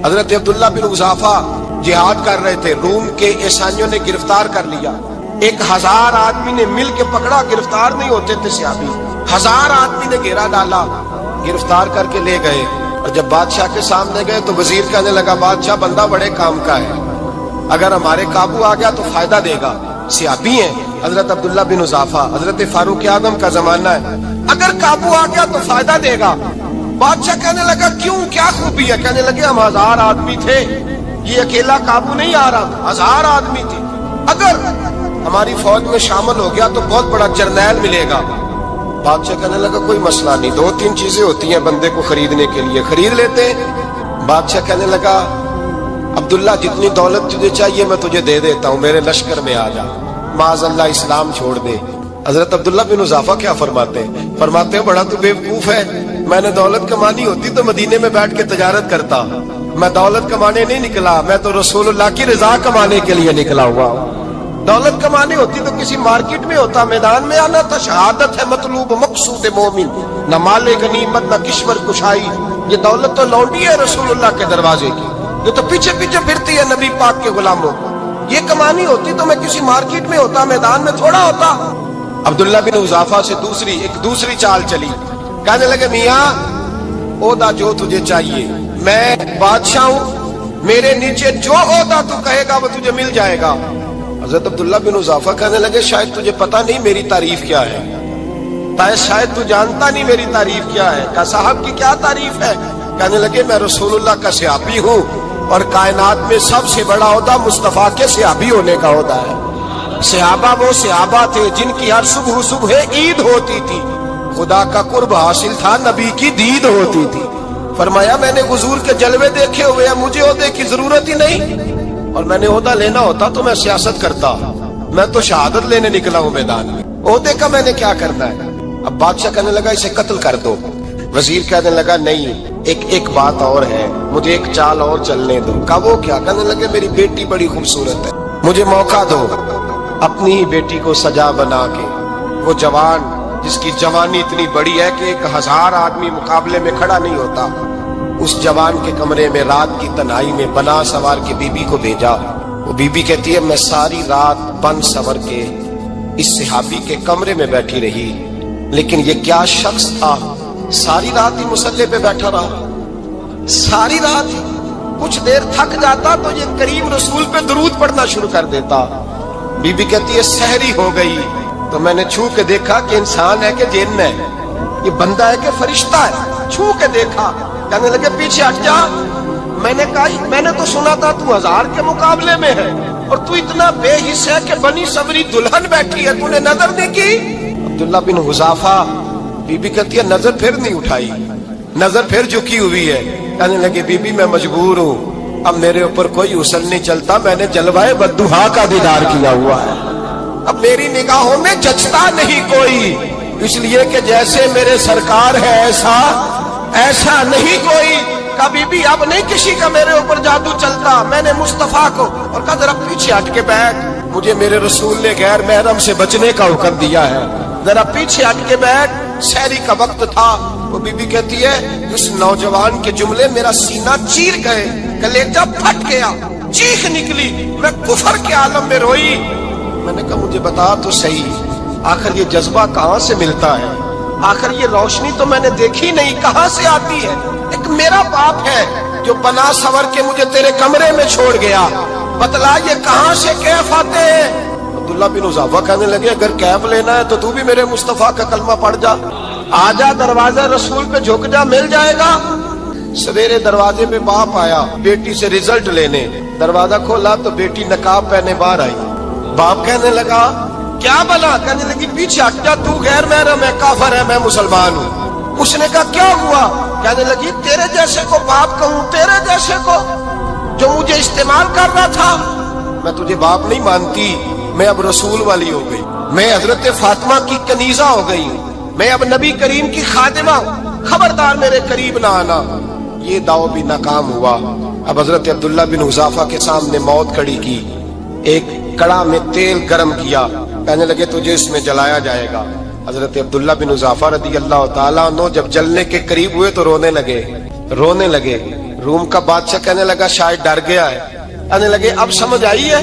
حضرت عبداللہ بن حذافہ جہاد کر رہے تھے، روم کے عیسائیوں نے گرفتار کر لیا، 1000 آدمی نے مل کے پکڑا، گرفتار نہیں ہوتے تھے صحابی، 1000 آدمی نے گھیرا ڈالا، گرفتار کر کے لے گئے، اور جب بادشاہ کے سامنے گئے تو وزیر کہنے لگا بادشاہ بندہ بڑے کام کا ہے، اگر ہمارے قابو آ گیا تو فائدہ دے گا، صحابی ہیں حضرت عبداللہ بن حذافہ، حضرت فاروق اعظم کا زمانہ ہے، اگر قابو آ گیا تو فائدہ دے گا۔ بادشاہ کہنے لگا کیوں، کیا خوبی ہے؟ کہنے لگے ہم 1000 آدمی تھے، یہ اکیلا قابو نہیں آ رہا، 1000 آدمی تھے، اگر ہماری فوج میں شامل ہو گیا تو بہت بڑا جرنیل ملے گا۔ بادشاہ کہنے لگا کوئی مسئلہ نہیں، 2-3 چیزیں ہوتی ہیں بندے کو خریدنے کے لیے، خرید لیتے ہیں۔ بادشاہ کہنے لگا عبداللہ جتنی دولت تجھے چاہیے میں تجھے دے دیتا ہوں، میرے لشکر میں آ جا، معاذ اللہ اسلام چھوڑ دے۔ حضرت عبداللہ بن حذافہ کیا فرماتے ہیں؟ فرماتے ہیں بڑا تو بیوقوف ہے، میں نے دولت کمانی ہوتی تو مدینے میں بیٹھ کے تجارت کرتا، میں دولت کمانے نہیں نکلا، میں تو رسول اللہ کی رضا کمانے کے لیے نکلا ہوا ہوں۔ دولت کمانی ہوتی تو کسی مارکیٹ میں ہوتا، میدان میں آنا تھا، شہادت ہے مطلوب مقصود مومن، نہ مال غنیمت نہ کشور کشائی، یہ دولت تو لونڈی ہے رسول اللہ کے دروازے کی، یہ تو پیچھے پیچھے پھرتی ہے نبی پاک کے غلاموں، یہ کمانی ہوتی تو میں کسی مارکیٹ میں ہوتا، میدان میں تھوڑا ہوتا۔ عبداللہ بن حذافہ سے دوسری چال چلی، کہنے لگے میاں عہدہ جو تجھے چاہیے، میں بادشاہ ہوں، میرے نیچے جو عہدہ تو کہے گا وہ تجھے مل جائے گا۔ حضرت عبداللہ بن حذافہ کہنے لگے شاید تجھے پتہ نہیں میری تعریف کیا ہے، شاید تو جانتا نہیں میری تعریف کیا ہے۔ کہا صاحب کی کیا تعریف ہے؟ کہنے لگے میں رسول اللہ کا صحابی ہوں، اور کائنات میں سب سے بڑا عہدہ مصطفیٰ کے صحابی ہونے کا عہدہ ہے۔ صحابہ وہ صحابہ تھے جن کی ہر صبح عید ہوتی تھی، خدا کا قرب حاصل تھا، نبی کی دید ہوتی تھی۔ فرمایا میں نے حضور کے جلوے دیکھے ہوئے ہیں، مجھے عہدے کی ضرورت ہی نہیں، اور میں نے عہدہ لینا ہوتا تو میں سیاست کرتا، میں تو شہادت لینے نکلا ہوں میدان میں، عہدے کا میں نے کیا کرنا ہے؟ اب بادشاہ کہنے لگا اسے قتل کر دو، وزیر کہنے لگا نہیں ایک بات اور ہے، مجھے ایک چال اور چلنے دو۔ کہا وہ کیا؟ کہنے لگے میری بیٹی بڑی خوبصورت ہے، مجھے موقع دو، اپنی ہی بیٹی کو سجا بنا کے، وہ جوان جس کی جوانی اتنی بڑی ہے کہ 1000 آدمی مقابلے میں کھڑا نہیں ہوتا، اس جوان کے کمرے میں رات کی تنہائی میں بنا سوار کے بی بی کو بھیجا۔ وہ بی بی کہتی ہے میں ساری رات بن سور کے اس صحابی کے کمرے میں بیٹھی رہی، لیکن یہ کیا شخص تھا، ساری رات ہی مسلح پہ بیٹھا رہا، ساری رات ہی، کچھ دیر تھک جاتا تو یہ کریم رسول پہ درود پڑھنا شروع کر دیتا۔ بی بی کہتی ہے سحری ہو گئی تو میں نے چھو کے دیکھا کہ انسان ہے کہ جن ہے، یہ بندہ ہے کہ فرشتہ ہے، چھو کے دیکھا۔ کہنے لگے پیچھے ہٹ جا، میں نے کہا میں نے تو سنا تھا تو 1000 کے مقابلے میں ہے، اور تو اتنا بے حس ہے کہ بنی سوری دلہن بیٹھی ہے، تو نے نظر نہیں کی؟ عبداللہ بن حذافہ، بی بی کہتی ہے نظر پھر نہیں اٹھائی، نظر پھر جھکی ہوئی ہے۔ کہنے لگے بی بی میں مجبور ہوں، اب میرے اوپر کوئی حسن نہیں چلتا، میں نے جلوائے بدوحا کا دیدار کیا ہوا ہے، اب میری نگاہوں میں جچتا نہیں کوئی، اس لیے کہ جیسے میرے سرکار ہے ایسا نہیں کوئی، کبھی بھی اب نہیں کسی کا میرے اوپر جادو چلتا، میں نے مصطفیٰ کو، اور کہا ذرا پیچھے ہٹ کے بیٹھ، مجھے میرے رسول نے غیر محرم سے بچنے کا حکم دیا ہے، ذرا پیچھے ہٹ کے بیٹھ، سحری کا وقت تھا۔ وہ بی بی کہتی ہے اس نوجوان کے جملے میرا سینہ چیر گئے، کلیجہ پھٹ گیا، چیخ نکلی، میں کفر کے عالم میں روئی۔ میں نے کہا مجھے بتا تو صحیح، آخر یہ جذبہ کہاں سے ملتا ہے، آخر یہ روشنی تو میں نے دیکھی نہیں، کہاں سے آتی ہے؟ ایک میرا باپ ہے جو بنا سور کے مجھے تیرے کمرے میں چھوڑ گیا، بتلا یہ کہاں سے کیف آتے ہیں؟ عبداللہ بن حذافہ کہنے لگے اگر کیف لینا ہے تو بھی میرے مصطفیٰ کا کلمہ پڑھ جا، آ جا دروازہ رسول پہ جھک جا، مل جائے گا۔ سویرے دروازے پہ باپ آیا بیٹی سے رزلٹ لینے، دروازہ کھولا تو بیٹی نقاب پہنے باہر آئی، باپ کہنے لگا کیا بلا؟ کہنے لگی پیچھے ہٹ جا، تو غیر محرم ہے، کافر ہے، میں مسلمان ہوں۔ اس نے کہا کیا ہوا؟ کہنے لگی تیرے جیسے کو باپ کہوں، تیرے جیسے کو جو مجھے استعمال کر رہا تھا، میں تجھے باپ نہیں مانتی، میں اب رسول والی ہو گئی، میں حضرت فاطمہ کی کنیزہ ہو گئی، میں اب نبی کریم کی خادمہ ہوں، خبردار میرے قریب نہ آنا۔ یہ داؤ بھی ناکام ہوا۔ اب حضرت عبداللہ بن حذافہ کے سامنے موت کھڑی کی، ایک کڑا میں تیل گرم کیا، کہنے لگے تجھے اس میں جلایا جائے گا۔ حضرت عبداللہ بن حذافہ رضی اللہ تعالیٰ عنہ جب جلنے کے قریب ہوئے تو رونے لگے، روم کا بادشاہ کہنے لگا شاید ڈر گیا ہے. کہنے لگے اب سمجھ آئی ہے,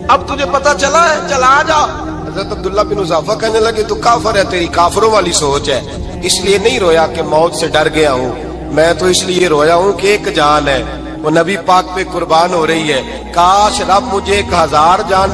اب تجھے پتا چلا ہے, چلا آ جا. حضرت عبداللہ بن حذافہ کہنے لگے تو کافر ہے, تیری کافروں والی سوچ ہے. اس لیے نہیں رویا کہ موت سے ڈر گیا ہوں, میں تو اس لیے رویا ہوں کہ ایک جان ہے وہ نبی پاک پہ قربان ہو رہی ہے. کاش رب مجھے 1000 جان